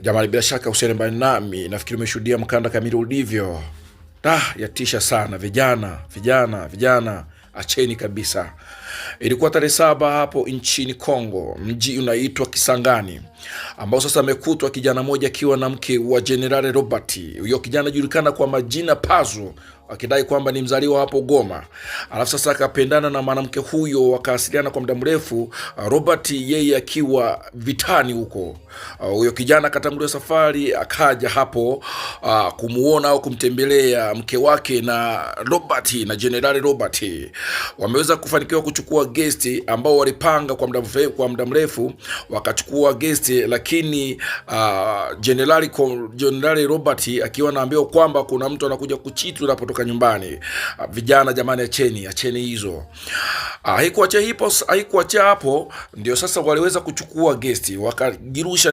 Jamani, bila shaka usiende mbali nami, nafikiri umeshuhudia mkanda kamili ulivyo. Yatisha sana. Vijana, acheni kabisa. Ilikuwa tarehe 7 hapo nchini Kongo, mji unaitwa Kisangani, ambao sasa amekutwa kijana mmoja akiwa na mke wa General Robert. Huyo kijana julikana kwa majina Pazo, akidai kwamba ni mzaliwa hapo Goma. Alafu sasa akapendana na mwanamke huyo, wakawasiliana kwa muda mrefu, Robert yeye akiwa vitani huko. Huyo kijana akatangulia safari, akaja hapo kumuona au kumtembelea mke wake na Robert, na General Robert. Wameweza kufanikiwa kuchukua guest ambao walipanga kwa muda mrefu, wakachukua guest, lakini General Robert akiwa anaambiwa kwamba kuna mtu anakuja kuchitu unapotoka nyumbani. Vijana jamani, acheni hizo. Haikuacha hapo, ndio sasa waliweza kuchukua guest wakajirusha